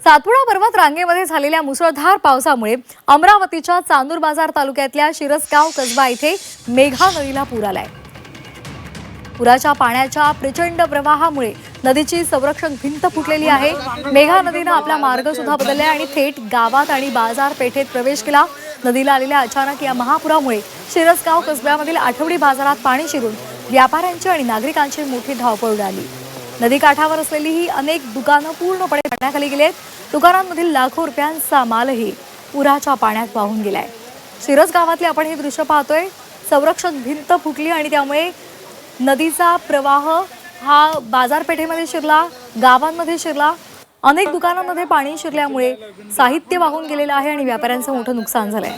सातपुडा पर्वत रांगेमध्ये झालेल्या मुसळधार पावसामुळे अमरावतीच्या चांदूर बाजार तालुक्यातल्या शिरसगाव कसबा इथे मेघा नदीला पूर आलाय। पुराच्या पाण्याच्या प्रचंड प्रवाहामुळे नदीची संरक्षक भिंत फुटलेली आहे। मेघा नदीने आपला मार्ग सुद्धा बदललाय आणि थेट गावात आणि बाजारपेठेत प्रवेश केला। नदीला आलेल्या अचानक या महापुरामुळे शिरसगाव कसब्यामधील आठवडी बाजारात पाणी शिरून व्यापाऱ्यांची आणि नागरिकांची मोठी धावपळ उडाली। नदीकाठावर असलेली ही अनेक दुकानं पूर्णपणे पाण्याखाली गेलेत। दुकानांमधील लाखो रुपयांचा मालही पुराच्या पाण्यात वाहून गेलाय। शिरस गावातले आपण हे दृश्य पाहतोय। संरक्षक भिंत फुटली आणि त्यामुळे नदीचा प्रवाह हा बाजारपेठेमध्ये शिरला, गावांमध्ये शिरला। अनेक दुकानांमध्ये पाणी शिरल्यामुळे साहित्य वाहून गेलेलं आहे आणि व्यापाऱ्यांचं मोठं नुकसान झालंय।